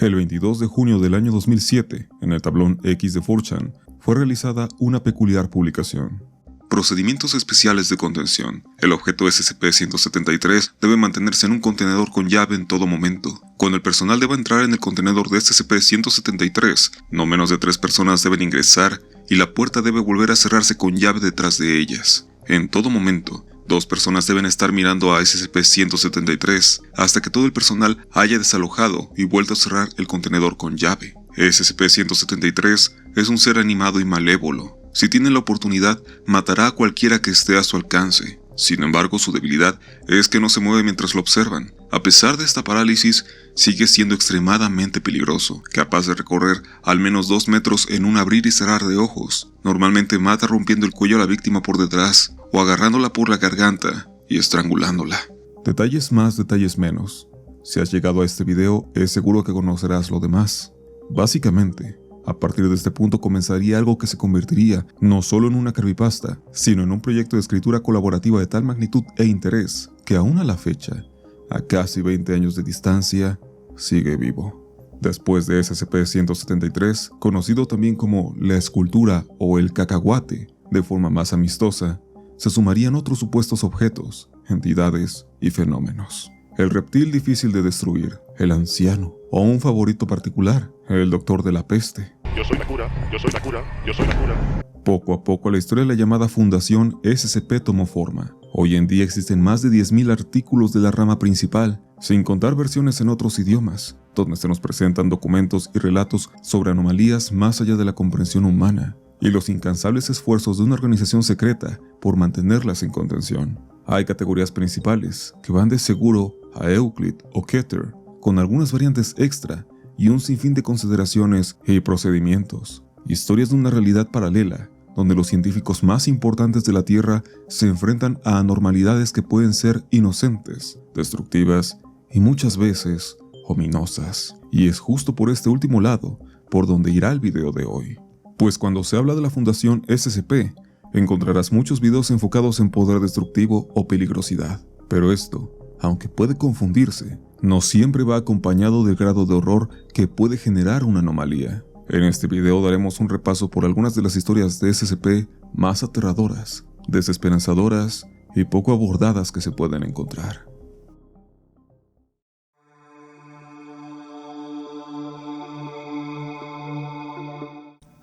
El 22 de junio del año 2007, en el tablón X de 4chan, fue realizada una peculiar publicación. Procedimientos especiales de contención. El objeto SCP-173 debe mantenerse en un contenedor con llave en todo momento. Cuando el personal deba entrar en el contenedor de SCP-173, no menos de 3 personas deben ingresar y la puerta debe volver a cerrarse con llave detrás de ellas. En todo momento, 2 personas deben estar mirando a SCP-173 hasta que todo el personal haya desalojado y vuelto a cerrar el contenedor con llave. SCP-173 es un ser animado y malévolo. Si tiene la oportunidad, matará a cualquiera que esté a su alcance. Sin embargo, su debilidad es que no se mueve mientras lo observan. A pesar de esta parálisis, sigue siendo extremadamente peligroso, capaz de recorrer al menos 2 metros en un abrir y cerrar de ojos. Normalmente mata rompiendo el cuello a la víctima por detrás, o agarrándola por la garganta y estrangulándola. Detalles más, detalles menos. Si has llegado a este video, es seguro que conocerás lo demás. Básicamente, a partir de este punto comenzaría algo que se convertiría no solo en una creepypasta, sino en un proyecto de escritura colaborativa de tal magnitud e interés que aún a la fecha, a casi 20 años de distancia, sigue vivo. Después de SCP-173, conocido también como la escultura o el cacahuate, de forma más amistosa, se sumarían otros supuestos objetos, entidades y fenómenos. El reptil difícil de destruir, el anciano, o un favorito particular, el doctor de la peste. Yo soy la cura, yo soy la cura, yo soy la cura. Poco a poco la historia de la llamada Fundación SCP tomó forma. Hoy en día existen más de 10.000 artículos de la rama principal, sin contar versiones en otros idiomas, donde se nos presentan documentos y relatos sobre anomalías más allá de la comprensión humana, y los incansables esfuerzos de una organización secreta por mantenerlas en contención. Hay categorías principales, que van de seguro a Euclid o Keter, con algunas variantes extra y un sinfín de consideraciones y procedimientos. Historias de una realidad paralela, donde los científicos más importantes de la Tierra se enfrentan a anormalidades que pueden ser inocentes, destructivas y muchas veces ominosas. Y es justo por este último lado por donde irá el video de hoy. Pues cuando se habla de la Fundación SCP, encontrarás muchos videos enfocados en poder destructivo o peligrosidad. Pero esto, aunque puede confundirse, no siempre va acompañado del grado de horror que puede generar una anomalía. En este video daremos un repaso por algunas de las historias de SCP más aterradoras, desesperanzadoras y poco abordadas que se pueden encontrar.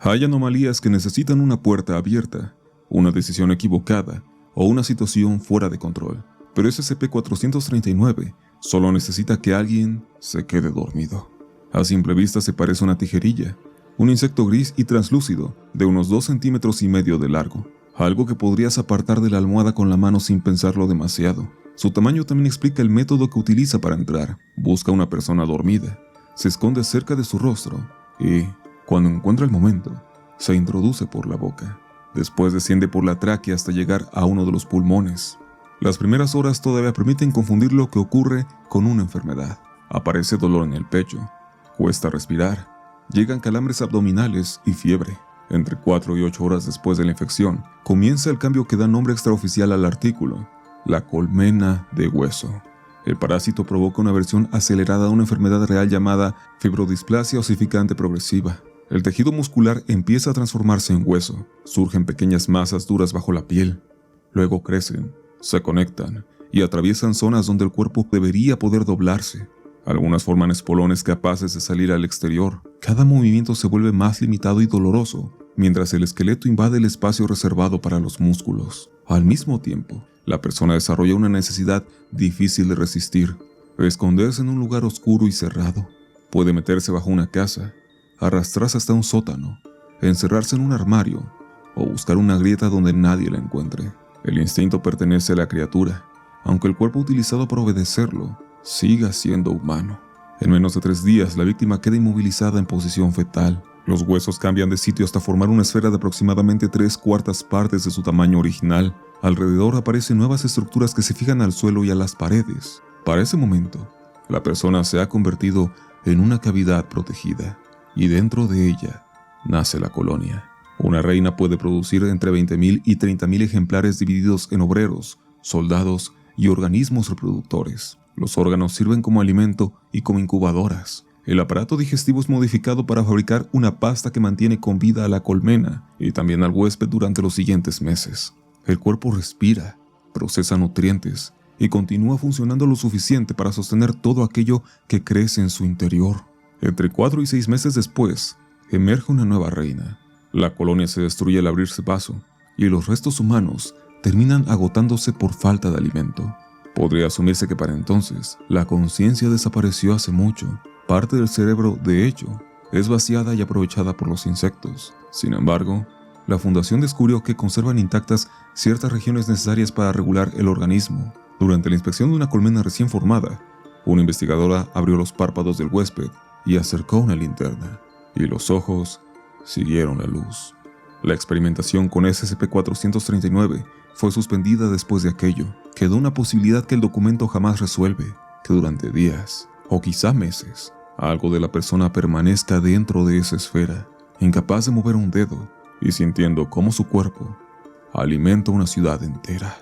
Hay anomalías que necesitan una puerta abierta, una decisión equivocada o una situación fuera de control. Pero SCP-439 solo necesita que alguien se quede dormido. A simple vista se parece a una tijerilla, un insecto gris y translúcido de unos 2,5 centímetros de largo, algo que podrías apartar de la almohada con la mano sin pensarlo demasiado. Su tamaño también explica el método que utiliza para entrar. Busca a una persona dormida, se esconde cerca de su rostro y, cuando encuentra el momento, se introduce por la boca. Después desciende por la tráquea hasta llegar a uno de los pulmones. Las primeras horas todavía permiten confundir lo que ocurre con una enfermedad. Aparece dolor en el pecho, cuesta respirar, llegan calambres abdominales y fiebre. Entre 4 y 8 horas después de la infección, comienza el cambio que da nombre extraoficial al artículo, la colmena de hueso. El parásito provoca una versión acelerada de una enfermedad real llamada fibrodisplasia osificante progresiva. El tejido muscular empieza a transformarse en hueso, surgen pequeñas masas duras bajo la piel, luego crecen, se conectan y atraviesan zonas donde el cuerpo debería poder doblarse. Algunas forman espolones capaces de salir al exterior. Cada movimiento se vuelve más limitado y doloroso, mientras el esqueleto invade el espacio reservado para los músculos. Al mismo tiempo, la persona desarrolla una necesidad difícil de resistir: esconderse en un lugar oscuro y cerrado. Puede meterse bajo una casa, arrastrarse hasta un sótano, encerrarse en un armario o buscar una grieta donde nadie la encuentre. El instinto pertenece a la criatura, aunque el cuerpo utilizado para obedecerlo siga siendo humano. En menos de 3 días, la víctima queda inmovilizada en posición fetal. Los huesos cambian de sitio hasta formar una esfera de aproximadamente 3/4 partes de su tamaño original. Alrededor aparecen nuevas estructuras que se fijan al suelo y a las paredes. Para ese momento, la persona se ha convertido en una cavidad protegida, y dentro de ella nace la colonia. Una reina puede producir entre 20.000 y 30.000 ejemplares divididos en obreros, soldados y organismos reproductores. Los órganos sirven como alimento y como incubadoras. El aparato digestivo es modificado para fabricar una pasta que mantiene con vida a la colmena y también al huésped durante los siguientes meses. El cuerpo respira, procesa nutrientes y continúa funcionando lo suficiente para sostener todo aquello que crece en su interior. Entre 4 y 6 meses después, emerge una nueva reina. La colonia se destruye al abrirse paso y los restos humanos terminan agotándose por falta de alimento. Podría asumirse que para entonces la conciencia desapareció hace mucho. Parte del cerebro, de hecho, es vaciada y aprovechada por los insectos. Sin embargo, la fundación descubrió que conservan intactas ciertas regiones necesarias para regular el organismo. Durante la inspección de una colmena recién formada, una investigadora abrió los párpados del huésped y acercó una linterna, y los ojos siguieron la luz. La experimentación con SCP-439 fue suspendida después de aquello. Quedó una posibilidad que el documento jamás resuelve, que durante días, o quizá meses, algo de la persona permanezca dentro de esa esfera, incapaz de mover un dedo y sintiendo cómo su cuerpo alimenta una ciudad entera.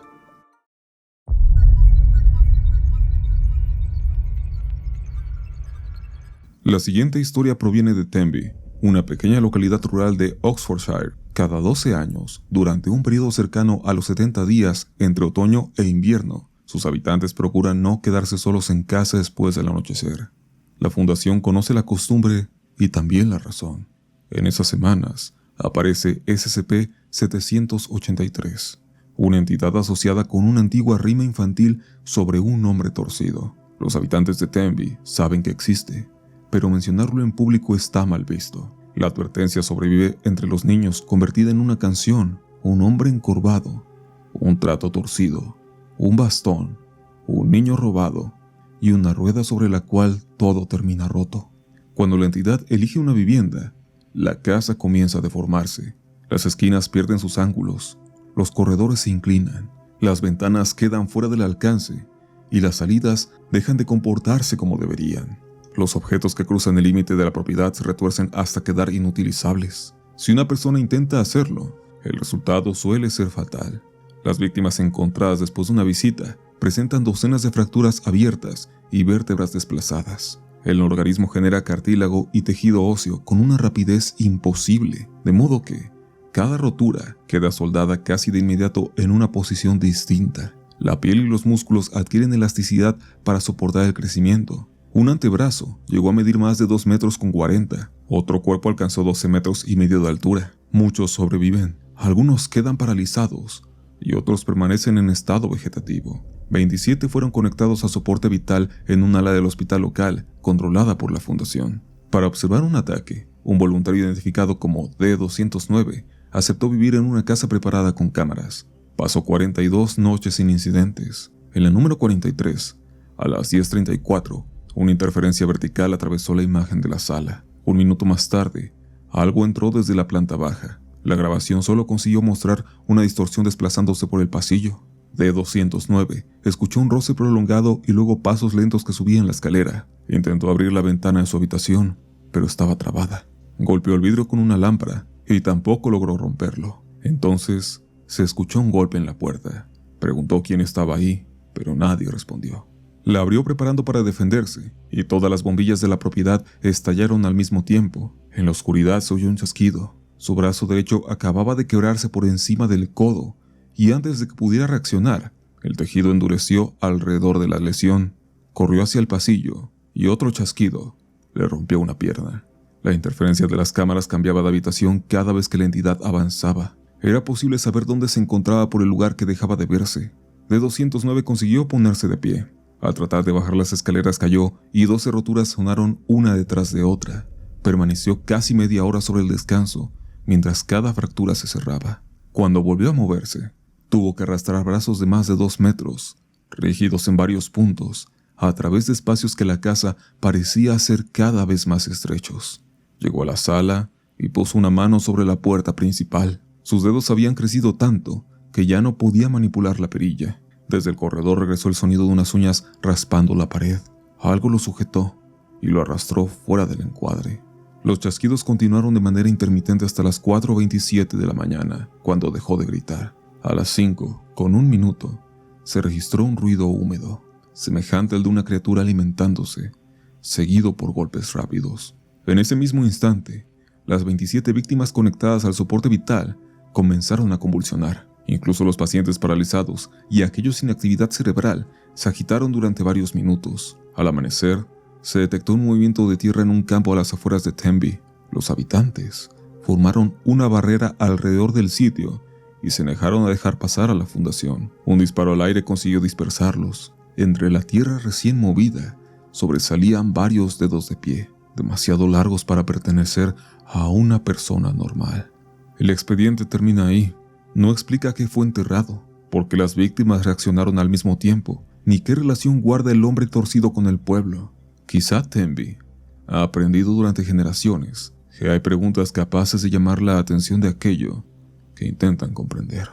La siguiente historia proviene de Tenby, una pequeña localidad rural de Oxfordshire. Cada 12 años, durante un periodo cercano a los 70 días entre otoño e invierno, sus habitantes procuran no quedarse solos en casa después del anochecer. La fundación conoce la costumbre y también la razón. En esas semanas aparece SCP-783, una entidad asociada con una antigua rima infantil sobre un hombre torcido. Los habitantes de Tenby saben que existe, pero mencionarlo en público está mal visto. La advertencia sobrevive entre los niños, convertida en una canción: un hombre encorvado, un trato torcido, un bastón, un niño robado y una rueda sobre la cual todo termina roto. Cuando la entidad elige una vivienda, la casa comienza a deformarse. Las esquinas pierden sus ángulos, los corredores se inclinan, las ventanas quedan fuera del alcance y las salidas dejan de comportarse como deberían. Los objetos que cruzan el límite de la propiedad se retuercen hasta quedar inutilizables. Si una persona intenta hacerlo, el resultado suele ser fatal. Las víctimas encontradas después de una visita presentan docenas de fracturas abiertas y vértebras desplazadas. El organismo genera cartílago y tejido óseo con una rapidez imposible, de modo que cada rotura queda soldada casi de inmediato en una posición distinta. La piel y los músculos adquieren elasticidad para soportar el crecimiento. Un antebrazo llegó a medir más de 2,40 metros. Otro cuerpo alcanzó 12,5 metros de altura. Muchos sobreviven, algunos quedan paralizados y otros permanecen en estado vegetativo. 27 fueron conectados a soporte vital en un ala del hospital local, controlada por la fundación. Para observar un ataque, un voluntario identificado como D-209 aceptó vivir en una casa preparada con cámaras. Pasó 42 noches sin incidentes. En la número 43, a las 10:34, una interferencia vertical atravesó la imagen de la sala. Un minuto más tarde, algo entró desde la planta baja. La grabación solo consiguió mostrar una distorsión desplazándose por el pasillo. D-209 escuchó un roce prolongado y luego pasos lentos que subían la escalera. Intentó abrir la ventana de su habitación, pero estaba trabada. Golpeó el vidrio con una lámpara y tampoco logró romperlo. Entonces, se escuchó un golpe en la puerta. Preguntó quién estaba ahí, pero nadie respondió. La abrió preparando para defenderse, y todas las bombillas de la propiedad estallaron al mismo tiempo. En la oscuridad se oyó un chasquido. Su brazo derecho acababa de quebrarse por encima del codo, y antes de que pudiera reaccionar, el tejido endureció alrededor de la lesión. Corrió hacia el pasillo, y otro chasquido le rompió una pierna. La interferencia de las cámaras cambiaba de habitación cada vez que la entidad avanzaba. Era posible saber dónde se encontraba por el lugar que dejaba de verse. D-209 consiguió ponerse de pie. Al tratar de bajar las escaleras cayó y 12 roturas sonaron una detrás de otra. Permaneció casi media hora sobre el descanso, mientras cada fractura se cerraba. Cuando volvió a moverse, tuvo que arrastrar brazos de más de 2 metros, rígidos en varios puntos, a través de espacios que la casa parecía hacer cada vez más estrechos. Llegó a la sala y puso una mano sobre la puerta principal. Sus dedos habían crecido tanto que ya no podía manipular la perilla. Desde el corredor regresó el sonido de unas uñas raspando la pared. Algo lo sujetó y lo arrastró fuera del encuadre. Los chasquidos continuaron de manera intermitente hasta las 4:27 de la mañana, cuando dejó de gritar. A las 5, con 1 minuto, se registró un ruido húmedo, semejante al de una criatura alimentándose. seguido por golpes rápidos. En ese mismo instante, las 27 víctimas conectadas al soporte vital comenzaron a convulsionar. Incluso los pacientes paralizados y aquellos sin actividad cerebral se agitaron durante varios minutos. Al amanecer, se detectó un movimiento de tierra en un campo a las afueras de Tenby. Los habitantes formaron una barrera alrededor del sitio y se negaron a dejar pasar a la fundación. Un disparo al aire consiguió dispersarlos. Entre la tierra recién movida, sobresalían varios dedos de pie, demasiado largos para pertenecer a una persona normal. El expediente termina ahí. No explica qué fue enterrado, por qué las víctimas reaccionaron al mismo tiempo, ni qué relación guarda el hombre torcido con el pueblo. Quizá Tenby ha aprendido durante generaciones que hay preguntas capaces de llamar la atención de aquello que intentan comprender.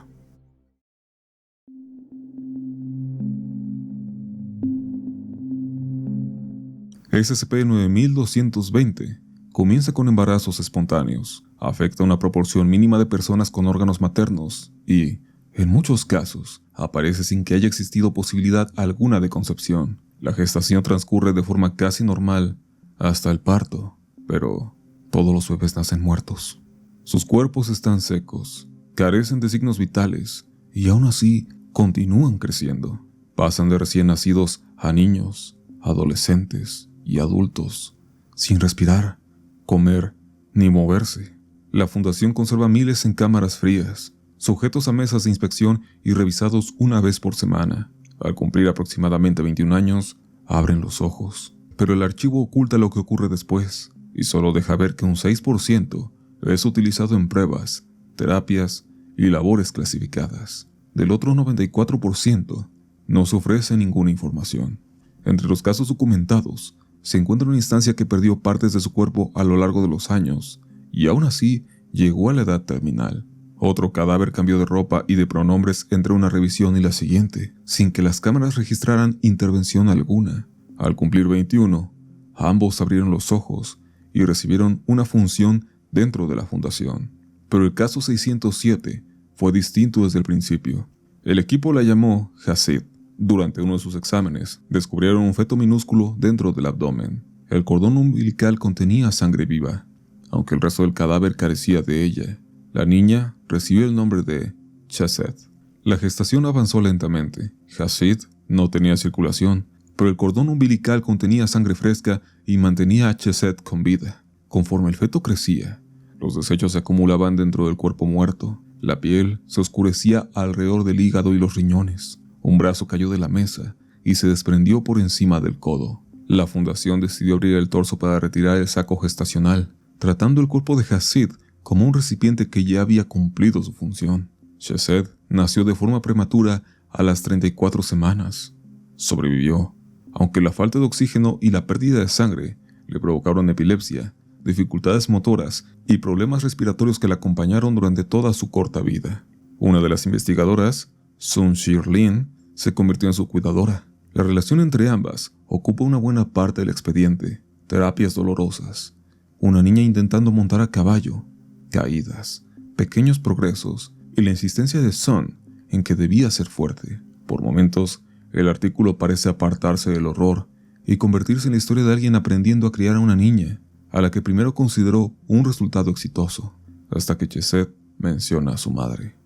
SCP-9220 comienza con embarazos espontáneos, afecta a una proporción mínima de personas con órganos maternos y, en muchos casos, aparece sin que haya existido posibilidad alguna de concepción. La gestación transcurre de forma casi normal hasta el parto, pero todos los bebés nacen muertos. Sus cuerpos están secos, carecen de signos vitales y aún así continúan creciendo. Pasan de recién nacidos a niños, adolescentes y adultos, sin respirar, comer ni moverse. La fundación conserva miles en cámaras frías, sujetos a mesas de inspección y revisados una vez por semana. Al cumplir aproximadamente 21 años, abren los ojos, pero el archivo oculta lo que ocurre después y solo deja ver que un 6% es utilizado en pruebas, terapias y labores clasificadas. Del otro 94% no se ofrece ninguna información. Entre los casos documentados, se encuentra una instancia que perdió partes de su cuerpo a lo largo de los años y aún así llegó a la edad terminal. Otro cadáver cambió de ropa y de pronombres entre una revisión y la siguiente, sin que las cámaras registraran intervención alguna. Al cumplir 21, ambos abrieron los ojos y recibieron una función dentro de la fundación. Pero el caso 607 fue distinto desde el principio. El equipo la llamó Hasid. Durante uno de sus exámenes, descubrieron un feto minúsculo dentro del abdomen. El cordón umbilical contenía sangre viva, aunque el resto del cadáver carecía de ella. La niña recibió el nombre de Chesed. La gestación avanzó lentamente. Hasid no tenía circulación, pero el cordón umbilical contenía sangre fresca y mantenía a Chesed con vida. Conforme el feto crecía, los desechos se acumulaban dentro del cuerpo muerto. La piel se oscurecía alrededor del hígado y los riñones. Un brazo cayó de la mesa y se desprendió por encima del codo. La fundación decidió abrir el torso para retirar el saco gestacional, tratando el cuerpo de Hasid como un recipiente que ya había cumplido su función. Chesed nació de forma prematura a las 34 semanas. Sobrevivió, aunque la falta de oxígeno y la pérdida de sangre le provocaron epilepsia, dificultades motoras y problemas respiratorios que la acompañaron durante toda su corta vida. Una de las investigadoras, Sun Shir-Lin, se convirtió en su cuidadora. La relación entre ambas ocupa una buena parte del expediente. Terapias dolorosas, una niña intentando montar a caballo, caídas, pequeños progresos y la insistencia de Sun en que debía ser fuerte. Por momentos, el artículo parece apartarse del horror y convertirse en la historia de alguien aprendiendo a criar a una niña, a la que primero consideró un resultado exitoso, hasta que Chesed menciona a su madre.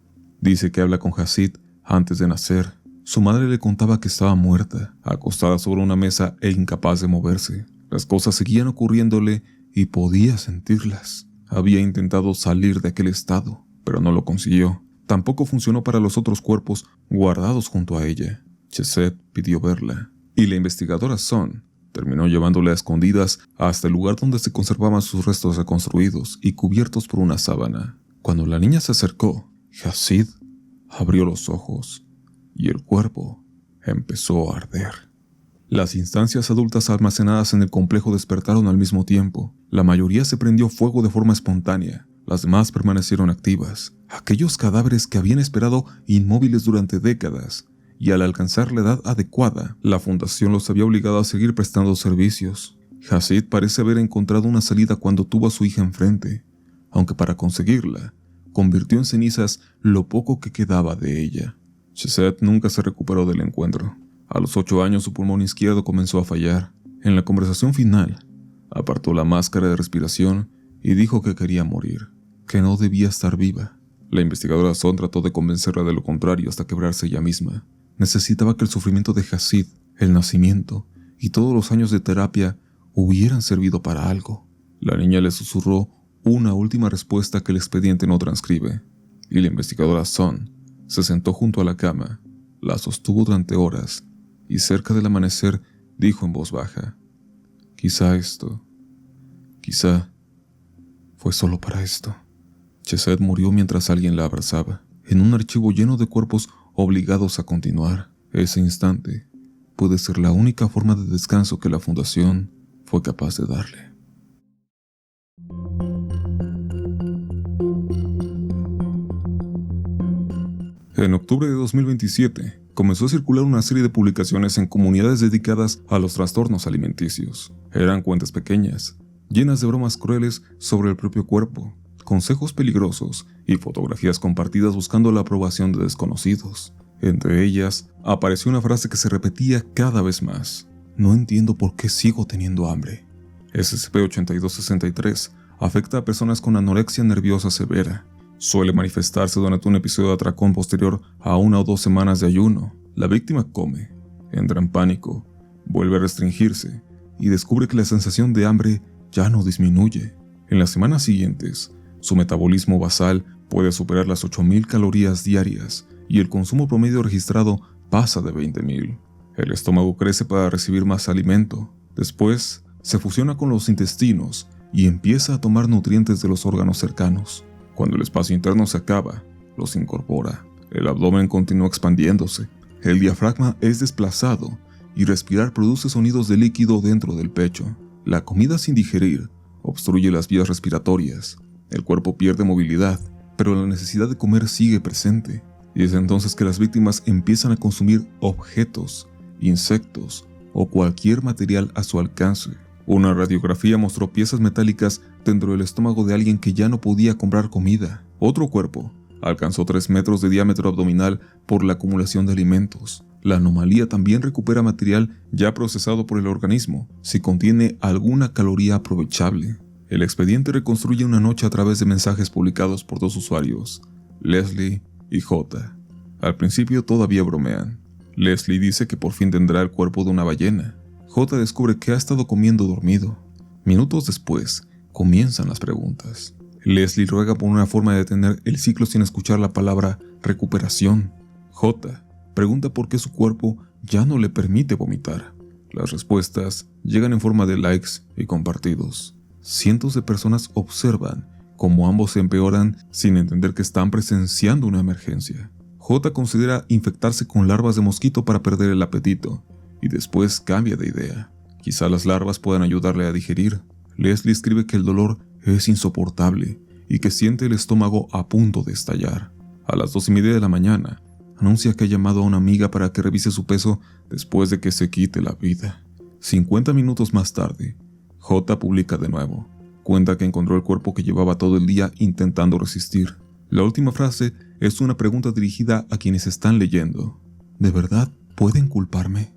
Dice que habla con Hasid antes de nacer. Su madre le contaba que estaba muerta, acostada sobre una mesa e incapaz de moverse. Las cosas seguían ocurriéndole y podía sentirlas. Había intentado salir de aquel estado, pero no lo consiguió. Tampoco funcionó para los otros cuerpos guardados junto a ella. Chesed pidió verla, y la investigadora Sun terminó llevándola a escondidas hasta el lugar donde se conservaban sus restos reconstruidos y cubiertos por una sábana. Cuando la niña se acercó, Hasid abrió los ojos y el cuerpo empezó a arder. Las instancias adultas almacenadas en el complejo despertaron al mismo tiempo. La mayoría se prendió fuego de forma espontánea, las demás permanecieron activas. Aquellos cadáveres que habían esperado inmóviles durante décadas, y al alcanzar la edad adecuada, la fundación los había obligado a seguir prestando servicios. Hasid parece haber encontrado una salida cuando tuvo a su hija enfrente, aunque para conseguirla, convirtió en cenizas lo poco que quedaba de ella. Chesed nunca se recuperó del encuentro. A los 8 años su pulmón izquierdo comenzó a fallar. En la conversación final, apartó la máscara de respiración y dijo que quería morir, que no debía estar viva. La investigadora Son trató de convencerla de lo contrario hasta quebrarse ella misma. Necesitaba que el sufrimiento de Hasid, el nacimiento y todos los años de terapia hubieran servido para algo. La niña le susurró una última respuesta que el expediente no transcribe, y la investigadora Son se sentó junto a la cama, la sostuvo durante horas, y cerca del amanecer dijo en voz baja: quizá fue solo para esto. Chesed murió mientras alguien la abrazaba, en un archivo lleno de cuerpos obligados a continuar. Ese instante puede ser la única forma de descanso que la Fundación fue capaz de darle. En octubre de 2027, comenzó a circular una serie de publicaciones en comunidades dedicadas a los trastornos alimenticios. Eran cuentas pequeñas, llenas de bromas crueles sobre el propio cuerpo, consejos peligrosos y fotografías compartidas buscando la aprobación de desconocidos. Entre ellas, apareció una frase que se repetía cada vez más: no entiendo por qué sigo teniendo hambre. SCP-8263 afecta a personas con anorexia nerviosa severa. Suele manifestarse durante un episodio de atracón posterior a 1 o 2 semanas de ayuno. La víctima come, entra en pánico, vuelve a restringirse y descubre que la sensación de hambre ya no disminuye. En las semanas siguientes, su metabolismo basal puede superar las 8.000 calorías diarias y el consumo promedio registrado pasa de 20.000. El estómago crece para recibir más alimento. Después, se fusiona con los intestinos y empieza a tomar nutrientes de los órganos cercanos. Cuando el espacio interno se acaba, los incorpora. El abdomen continúa expandiéndose. El diafragma es desplazado y respirar produce sonidos de líquido dentro del pecho. La comida sin digerir obstruye las vías respiratorias. El cuerpo pierde movilidad, pero la necesidad de comer sigue presente. Y es entonces que las víctimas empiezan a consumir objetos, insectos o cualquier material a su alcance. Una radiografía mostró piezas metálicas dentro del estómago de alguien que ya no podía comprar comida. Otro cuerpo alcanzó 3 metros de diámetro abdominal por la acumulación de alimentos. La anomalía también recupera material ya procesado por el organismo si contiene alguna caloría aprovechable. El expediente reconstruye una noche a través de mensajes publicados por 2 usuarios, Leslie y J. Al principio todavía bromean. Leslie dice que por fin tendrá el cuerpo de una ballena. J descubre que ha estado comiendo dormido. Minutos después, comienzan las preguntas. Leslie ruega por una forma de detener el ciclo sin escuchar la palabra recuperación. J pregunta por qué su cuerpo ya no le permite vomitar. Las respuestas llegan en forma de likes y compartidos. Cientos de personas observan cómo ambos se empeoran sin entender que están presenciando una emergencia. J considera infectarse con larvas de mosquito para perder el apetito, y después cambia de idea. Quizá las larvas puedan ayudarle a digerir. Leslie escribe que el dolor es insoportable y que siente el estómago a punto de estallar. A las 2:30 de la mañana, anuncia que ha llamado a una amiga para que revise su peso después de que se quite la vida. 50 minutos más tarde, J publica de nuevo. Cuenta que encontró el cuerpo que llevaba todo el día intentando resistir. La última frase es una pregunta dirigida a quienes están leyendo. ¿De verdad pueden culparme?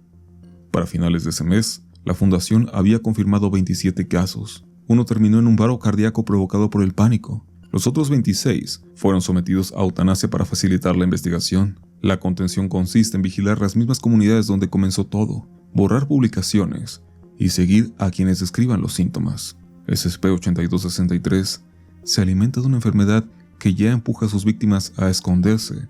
Para finales de ese mes, la fundación había confirmado 27 casos. Uno terminó en un paro cardíaco provocado por el pánico. Los otros 26 fueron sometidos a eutanasia para facilitar la investigación. La contención consiste en vigilar las mismas comunidades donde comenzó todo, borrar publicaciones y seguir a quienes describan los síntomas. SCP-8263 se alimenta de una enfermedad que ya empuja a sus víctimas a esconderse,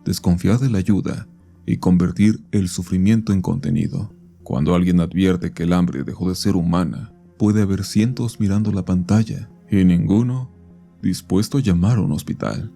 desconfiar de la ayuda y convertir el sufrimiento en contenido. Cuando alguien advierte que el hambre dejó de ser humana, puede haber cientos mirando la pantalla y ninguno dispuesto a llamar a un hospital.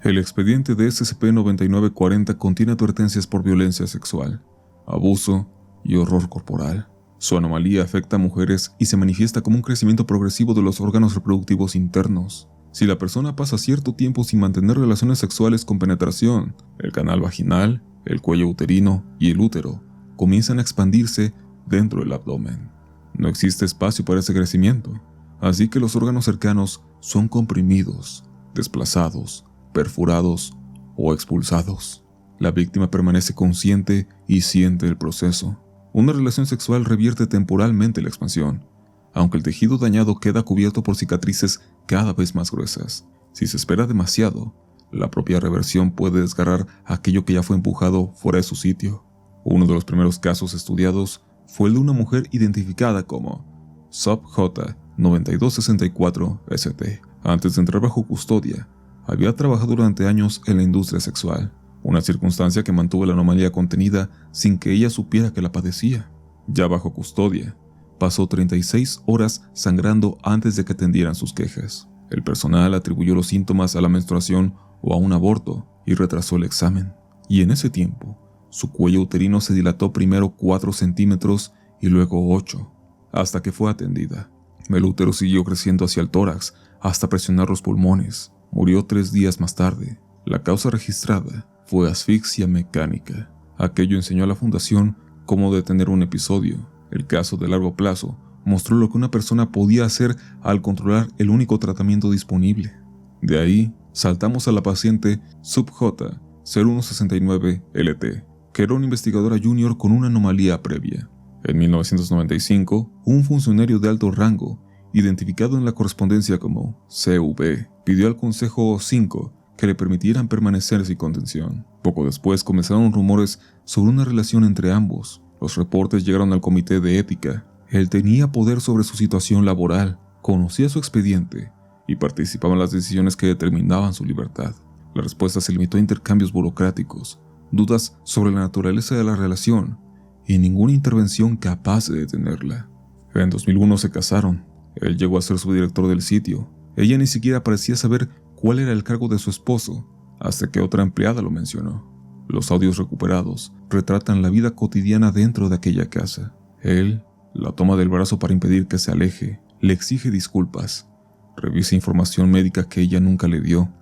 El expediente de SCP-9940 contiene advertencias por violencia sexual, abuso y horror corporal. Su anomalía afecta a mujeres y se manifiesta como un crecimiento progresivo de los órganos reproductivos internos. Si la persona pasa cierto tiempo sin mantener relaciones sexuales con penetración, el canal vaginal, el cuello uterino y el útero comienzan a expandirse dentro del abdomen. No existe espacio para ese crecimiento, así que los órganos cercanos son comprimidos, desplazados, perforados o expulsados. La víctima permanece consciente y siente el proceso. Una relación sexual revierte temporalmente la expansión, aunque el tejido dañado queda cubierto por cicatrices cada vez más gruesas. Si se espera demasiado, la propia reversión puede desgarrar aquello que ya fue empujado fuera de su sitio. Uno de los primeros casos estudiados fue el de una mujer identificada como Sub J 9264-ST. Antes de entrar bajo custodia, había trabajado durante años en la industria sexual, una circunstancia que mantuvo la anomalía contenida sin que ella supiera que la padecía. Ya bajo custodia, pasó 36 horas sangrando antes de que atendieran sus quejas. El personal atribuyó los síntomas a la menstruación o a un aborto y retrasó el examen. Y en ese tiempo, su cuello uterino se dilató primero 4 centímetros y luego 8, hasta que fue atendida. El útero siguió creciendo hacia el tórax hasta presionar los pulmones. Murió 3 días más tarde. La causa registrada fue asfixia mecánica. Aquello enseñó a la fundación cómo detener un episodio. El caso de largo plazo mostró lo que una persona podía hacer al controlar el único tratamiento disponible. De ahí, saltamos a la paciente Sub J 0169-LT, que era una investigadora junior con una anomalía previa. En 1995, un funcionario de alto rango, identificado en la correspondencia como CV, pidió al Consejo 5 que le permitieran permanecer sin contención. Poco después comenzaron rumores sobre una relación entre ambos. Los reportes llegaron al comité de ética. Él tenía poder sobre su situación laboral, conocía su expediente y participaba en las decisiones que determinaban su libertad. La respuesta se limitó a intercambios burocráticos, dudas sobre la naturaleza de la relación y ninguna intervención capaz de detenerla. En 2001 se casaron. Él llegó a ser subdirector del sitio. Ella ni siquiera parecía saber cuál era el cargo de su esposo, hasta que otra empleada lo mencionó. Los audios recuperados retratan la vida cotidiana dentro de aquella casa. Él la toma del brazo para impedir que se aleje, le exige disculpas, revisa información médica que ella nunca le dio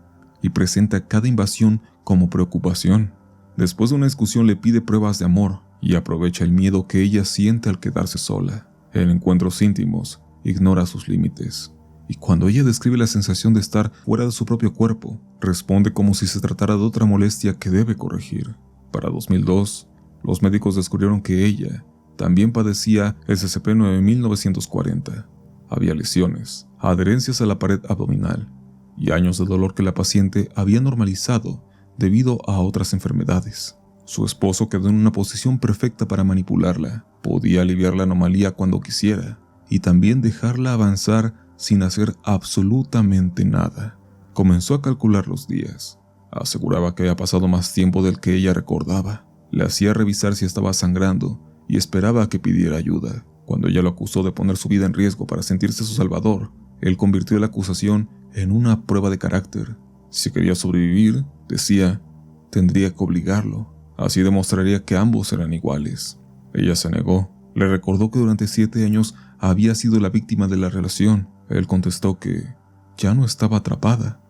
y presenta cada invasión como preocupación. Después de una discusión le pide pruebas de amor y aprovecha el miedo que ella siente al quedarse sola. En encuentros íntimos, ignora sus límites. Y cuando ella describe la sensación de estar fuera de su propio cuerpo, responde como si se tratara de otra molestia que debe corregir. Para 2002, los médicos descubrieron que ella también padecía SCP-9940. Había lesiones, adherencias a la pared abdominal y años de dolor que la paciente había normalizado debido a otras enfermedades. Su esposo quedó en una posición perfecta para manipularla. Podía aliviar la anomalía cuando quisiera y también dejarla avanzar sin hacer absolutamente nada. Comenzó a calcular los días. Aseguraba que había pasado más tiempo del que ella recordaba. Le hacía revisar si estaba sangrando y esperaba a que pidiera ayuda. Cuando ella lo acusó de poner su vida en riesgo para sentirse su salvador, él convirtió la acusación en una prueba de carácter. Si quería sobrevivir, decía, tendría que obligarlo. Así demostraría que ambos eran iguales. Ella se negó. Le recordó que durante 7 años había sido la víctima de la relación. Él contestó que ya no estaba atrapada,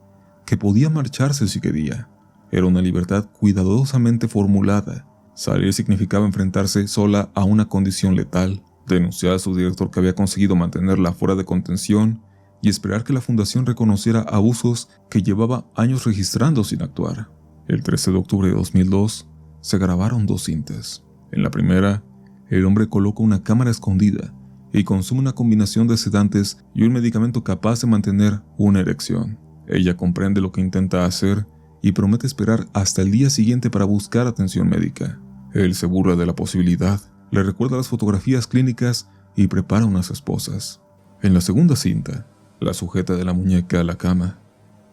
que podía marcharse si quería. Era una libertad cuidadosamente formulada. Salir significaba enfrentarse sola a una condición letal, denunciar a su director que había conseguido mantenerla fuera de contención y esperar que la fundación reconociera abusos que llevaba años registrando sin actuar. El 13 de octubre de 2002 se grabaron 2 cintas. En la primera, el hombre coloca una cámara escondida y consume una combinación de sedantes y un medicamento capaz de mantener una erección. Ella comprende lo que intenta hacer y promete esperar hasta el día siguiente para buscar atención médica. Él se burla de la posibilidad, le recuerda las fotografías clínicas y prepara unas esposas. En la segunda cinta, la sujeta de la muñeca a la cama.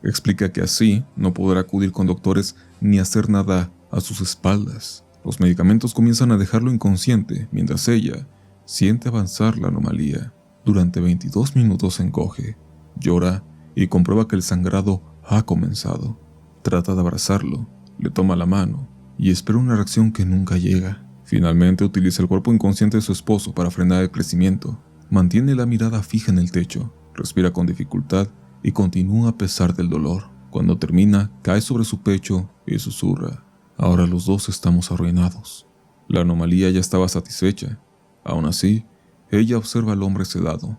Explica que así no podrá acudir con doctores ni hacer nada a sus espaldas. Los medicamentos comienzan a dejarlo inconsciente mientras ella siente avanzar la anomalía. Durante 22 minutos se encoge, llora y comprueba que el sangrado ha comenzado. Trata de abrazarlo, le toma la mano y espera una reacción que nunca llega. Finalmente utiliza el cuerpo inconsciente de su esposo para frenar el crecimiento. Mantiene la mirada fija en el techo, respira con dificultad y continúa a pesar del dolor. Cuando termina, cae sobre su pecho y susurra: ahora los dos estamos arruinados. La anomalía ya estaba satisfecha. Aún así, ella observa al hombre sedado,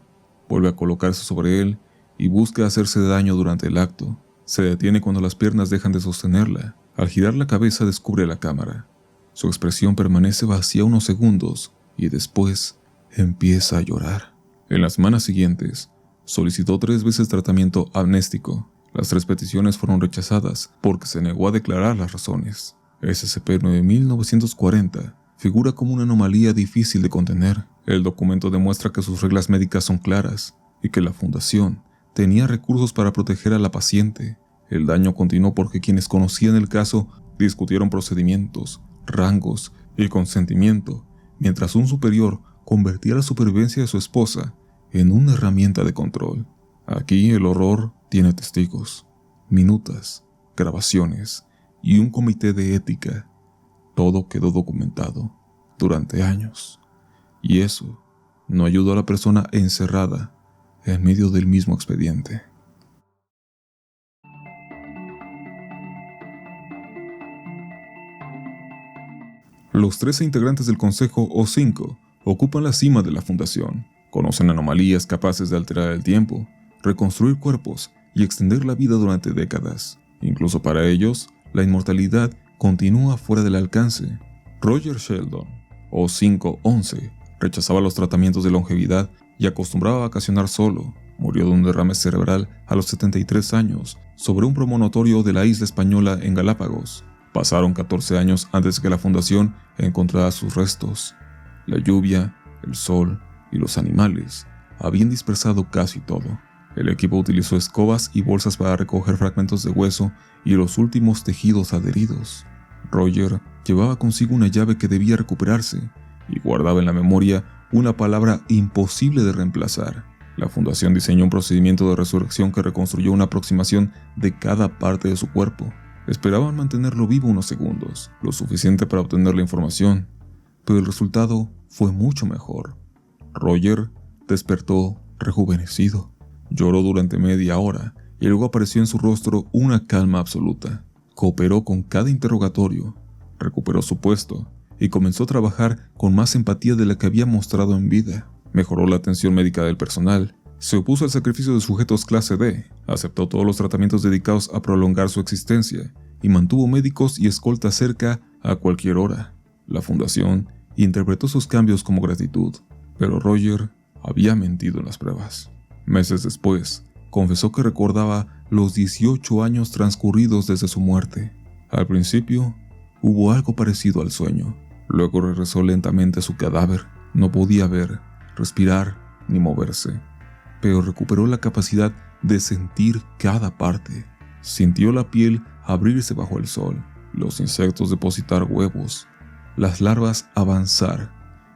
vuelve a colocarse sobre él y busca hacerse daño durante el acto. Se detiene cuando las piernas dejan de sostenerla. Al girar la cabeza descubre la cámara. Su expresión permanece vacía unos segundos y después empieza a llorar. En las semanas siguientes, solicitó 3 veces tratamiento amnéstico. Las 3 peticiones fueron rechazadas porque se negó a declarar las razones. SCP-9940 figura como una anomalía difícil de contener. El documento demuestra que sus reglas médicas son claras y que la fundación tenía recursos para proteger a la paciente. El daño continuó porque quienes conocían el caso discutieron procedimientos, rangos y consentimiento, mientras un superior convertía la supervivencia de su esposa en una herramienta de control. Aquí el horror tiene testigos, minutas, grabaciones y un comité de ética. Todo quedó documentado durante años. Y eso no ayudó a la persona encerrada en medio del mismo expediente. Los 13 integrantes del Consejo O5 ocupan la cima de la fundación. Conocen anomalías capaces de alterar el tiempo, reconstruir cuerpos y extender la vida durante décadas. Incluso para ellos, la inmortalidad continúa fuera del alcance. Roger Sheldon, O5-11, rechazaba los tratamientos de longevidad y acostumbraba a vacacionar solo. Murió de un derrame cerebral a los 73 años sobre un promontorio de la isla española en Galápagos. Pasaron 14 años antes de que la fundación encontrara sus restos. La lluvia, el sol y los animales habían dispersado casi todo. El equipo utilizó escobas y bolsas para recoger fragmentos de hueso y los últimos tejidos adheridos. Roger llevaba consigo una llave que debía recuperarse y guardaba en la memoria una palabra imposible de reemplazar. La fundación diseñó un procedimiento de resurrección que reconstruyó una aproximación de cada parte de su cuerpo. Esperaban mantenerlo vivo unos segundos, lo suficiente para obtener la información, pero el resultado fue mucho mejor. Roger despertó rejuvenecido. Lloró durante media hora y luego apareció en su rostro una calma absoluta. Cooperó con cada interrogatorio, recuperó su puesto y comenzó a trabajar con más empatía de la que había mostrado en vida. Mejoró la atención médica del personal, se opuso al sacrificio de sujetos clase D, aceptó todos los tratamientos dedicados a prolongar su existencia y mantuvo médicos y escoltas cerca a cualquier hora. La fundación interpretó sus cambios como gratitud, pero Roger había mentido en las pruebas. Meses después, confesó que recordaba los 18 años transcurridos desde su muerte. Al principio, hubo algo parecido al sueño. Luego regresó lentamente a su cadáver. No podía ver, respirar ni moverse, pero recuperó la capacidad de sentir cada parte. Sintió la piel abrirse bajo el sol, los insectos depositar huevos, las larvas avanzar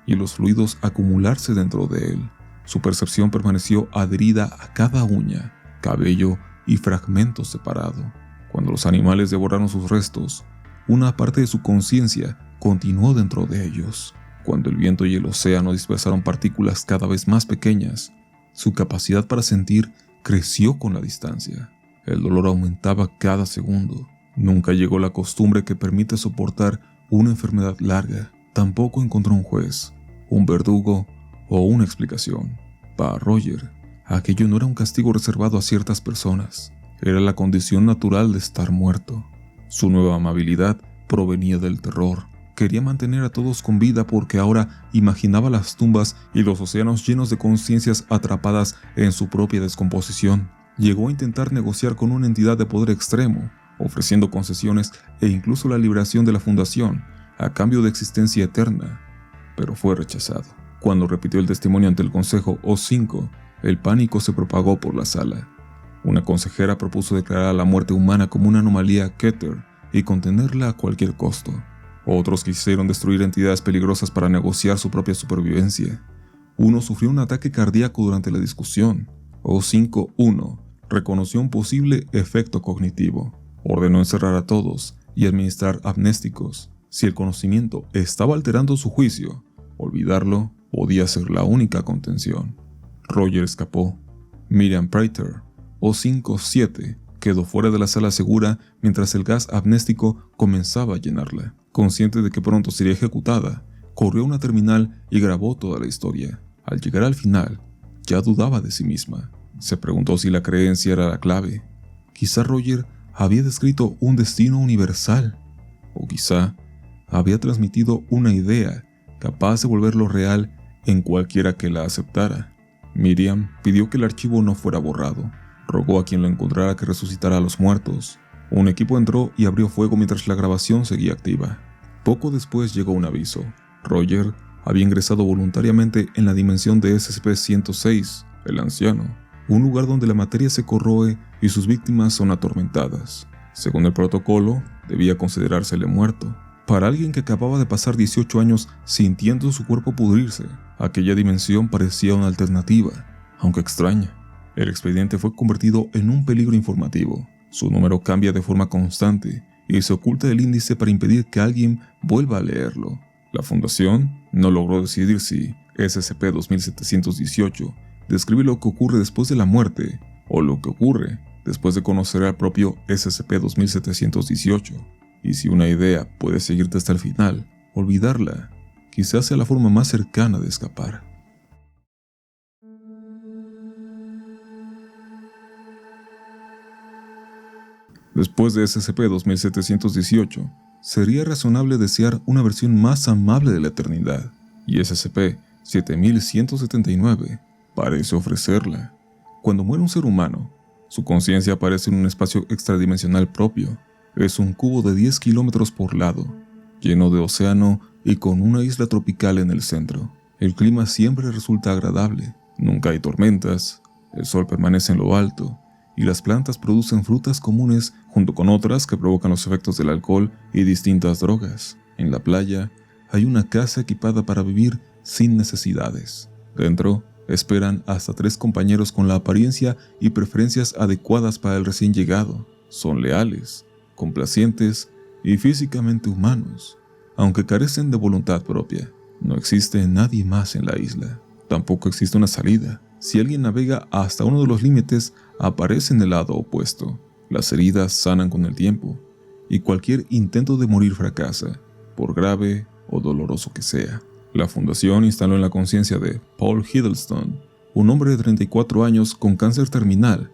y los fluidos acumularse dentro de él. Su percepción permaneció adherida a cada uña, cabello y fragmento separado. Cuando los animales devoraron sus restos, una parte de su conciencia continuó dentro de ellos. Cuando el viento y el océano dispersaron partículas cada vez más pequeñas, su capacidad para sentir creció con la distancia. El dolor aumentaba cada segundo. Nunca llegó la costumbre que permite soportar una enfermedad larga. Tampoco encontró un juez, un verdugo o una explicación. Para Roger, aquello no era un castigo reservado a ciertas personas. Era la condición natural de estar muerto. Su nueva amabilidad provenía del terror. Quería mantener a todos con vida porque ahora imaginaba las tumbas y los océanos llenos de conciencias atrapadas en su propia descomposición. Llegó a intentar negociar con una entidad de poder extremo, ofreciendo concesiones e incluso la liberación de la fundación a cambio de existencia eterna, pero fue rechazado. Cuando repitió el testimonio ante el Consejo O5, el pánico se propagó por la sala. Una consejera propuso declarar a la muerte humana como una anomalía Keter y contenerla a cualquier costo. Otros quisieron destruir entidades peligrosas para negociar su propia supervivencia. Uno sufrió un ataque cardíaco durante la discusión. O5-1 reconoció un posible efecto cognitivo. Ordenó encerrar a todos y administrar amnésticos. Si el conocimiento estaba alterando su juicio, olvidarlo podía ser la única contención. Roger escapó. Miriam Prater, O5-7, quedó fuera de la sala segura mientras el gas amnéstico comenzaba a llenarla. Consciente de que pronto sería ejecutada, corrió a una terminal y grabó toda la historia. Al llegar al final, ya dudaba de sí misma. Se preguntó si la creencia era la clave. Quizá Roger había descrito un destino universal, o quizá había transmitido una idea capaz de volverlo real en cualquiera que la aceptara. Miriam pidió que el archivo no fuera borrado. Rogó a quien lo encontrara que resucitara a los muertos. Un equipo entró y abrió fuego mientras la grabación seguía activa. Poco después llegó un aviso. Roger había ingresado voluntariamente en la dimensión de SCP-106, el anciano, un lugar donde la materia se corroe y sus víctimas son atormentadas. Según el protocolo, debía considerársele muerto. Para alguien que acababa de pasar 18 años sintiendo su cuerpo pudrirse, aquella dimensión parecía una alternativa, aunque extraña. El expediente fue convertido en un peligro informativo. Su número cambia de forma constante y se oculta el índice para impedir que alguien vuelva a leerlo. La Fundación no logró decidir si SCP-2718 describe lo que ocurre después de la muerte o lo que ocurre después de conocer al propio SCP-2718. Y si una idea puede seguirte hasta el final, olvidarla quizás sea la forma más cercana de escapar. Después de SCP-2718, sería razonable desear una versión más amable de la eternidad, y SCP-7179 parece ofrecerla. Cuando muere un ser humano, su conciencia aparece en un espacio extradimensional propio. Es un cubo de 10 kilómetros por lado, lleno de océano y con una isla tropical en el centro. El clima siempre resulta agradable, nunca hay tormentas, el sol permanece en lo alto, y las plantas producen frutas comunes junto con otras que provocan los efectos del alcohol y distintas drogas. En la playa hay una casa equipada para vivir sin necesidades. Dentro esperan hasta 3 compañeros con la apariencia y preferencias adecuadas para el recién llegado. Son leales, complacientes y físicamente humanos. Aunque carecen de voluntad propia, no existe nadie más en la isla. Tampoco existe una salida. Si alguien navega hasta uno de los límites, aparece en el lado opuesto. Las heridas sanan con el tiempo, y cualquier intento de morir fracasa, por grave o doloroso que sea. La Fundación instaló en la conciencia de Paul Hiddleston, un hombre de 34 años con cáncer terminal,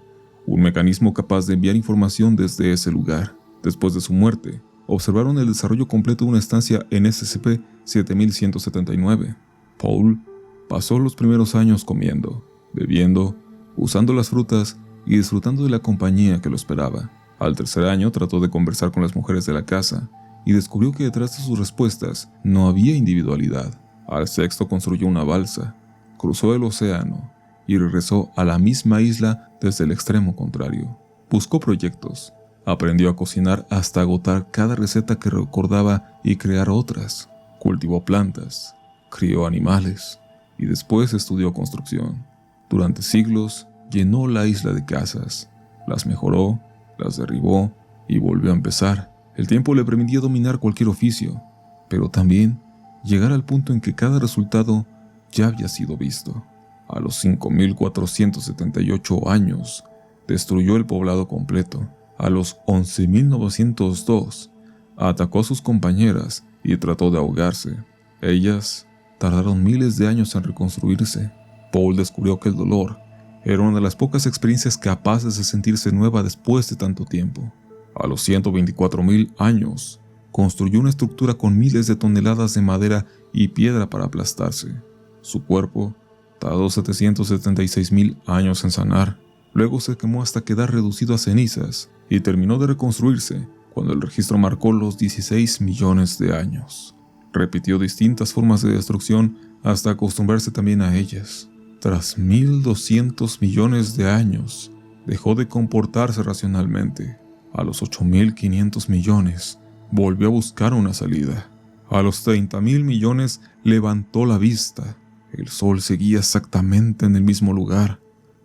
un mecanismo capaz de enviar información desde ese lugar. Después de su muerte, observaron el desarrollo completo de una estancia en SCP-7179. Paul pasó los primeros años comiendo, bebiendo, usando las frutas y disfrutando de la compañía que lo esperaba. Al tercer año trató de conversar con las mujeres de la casa y descubrió que detrás de sus respuestas no había individualidad. Al sexto construyó una balsa, cruzó el océano y regresó a la misma isla desde el extremo contrario. Buscó proyectos, aprendió a cocinar hasta agotar cada receta que recordaba y crear otras. Cultivó plantas, crió animales y después estudió construcción. Durante siglos llenó la isla de casas, las mejoró, las derribó y volvió a empezar. El tiempo le permitía dominar cualquier oficio, pero también llegar al punto en que cada resultado ya había sido visto. A los 5.478 años, destruyó el poblado completo. A los 11.902, atacó a sus compañeras y trató de ahogarse. Ellas tardaron miles de años en reconstruirse. Paul descubrió que el dolor era una de las pocas experiencias capaces de sentirse nueva después de tanto tiempo. A los 124.000 años, construyó una estructura con miles de toneladas de madera y piedra para aplastarse. Su cuerpo tardó 776.000 años en sanar. Luego se quemó hasta quedar reducido a cenizas y terminó de reconstruirse cuando el registro marcó los 16 millones de años. Repitió distintas formas de destrucción hasta acostumbrarse también a ellas. Tras 1.200 millones de años, dejó de comportarse racionalmente. A los 8.500 millones, volvió a buscar una salida. A los 30.000 millones, levantó la vista. El sol seguía exactamente en el mismo lugar.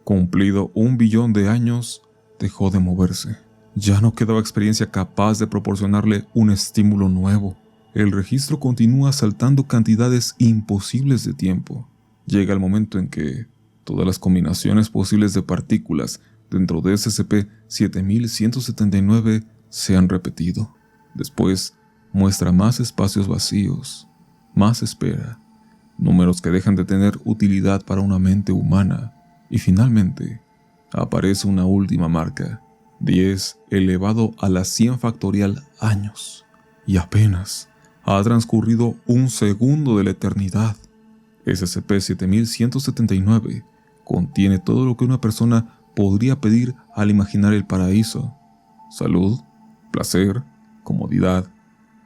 Cumplido 1 billón de años, dejó de moverse. Ya no quedaba experiencia capaz de proporcionarle un estímulo nuevo. El registro continúa saltando cantidades imposibles de tiempo. Llega el momento en que todas las combinaciones posibles de partículas dentro de SCP-7179 se han repetido. Después muestra más espacios vacíos, más espera, números que dejan de tener utilidad para una mente humana, y finalmente aparece una última marca, 10 elevado a la 100 factorial años. Y apenas ha transcurrido un segundo de la eternidad. SCP-7179 contiene todo lo que una persona podría pedir al imaginar el paraíso: salud, placer, comodidad,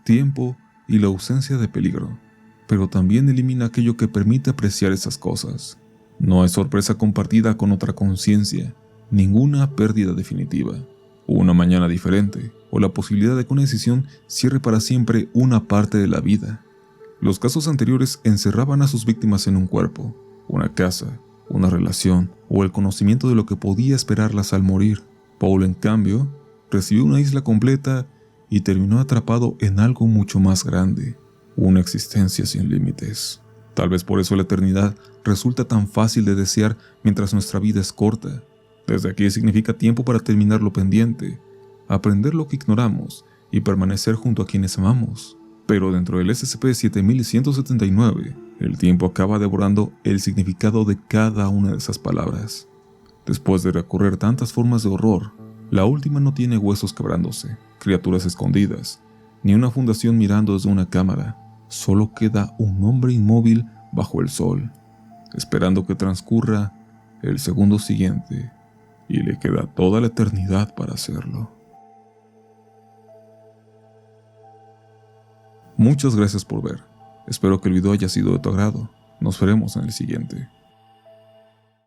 tiempo y la ausencia de peligro. Pero también elimina aquello que permite apreciar esas cosas. No hay sorpresa compartida con otra conciencia, ninguna pérdida definitiva, una mañana diferente, o la posibilidad de que una decisión cierre para siempre una parte de la vida. Los casos anteriores encerraban a sus víctimas en un cuerpo, una casa, una relación o el conocimiento de lo que podía esperarlas al morir. Paul, en cambio, recibió una isla completa y terminó atrapado en algo mucho más grande, una existencia sin límites. Tal vez por eso la eternidad resulta tan fácil de desear mientras nuestra vida es corta. Desde aquí significa tiempo para terminar lo pendiente, aprender lo que ignoramos y permanecer junto a quienes amamos. Pero dentro del SCP-7179, el tiempo acaba devorando el significado de cada una de esas palabras. Después de recorrer tantas formas de horror, la última no tiene huesos quebrándose, criaturas escondidas, ni una fundación mirando desde una cámara. Solo queda un hombre inmóvil bajo el sol, esperando que transcurra el segundo siguiente, y le queda toda la eternidad para hacerlo. Muchas gracias por ver. Espero que el video haya sido de tu agrado. Nos veremos en el siguiente.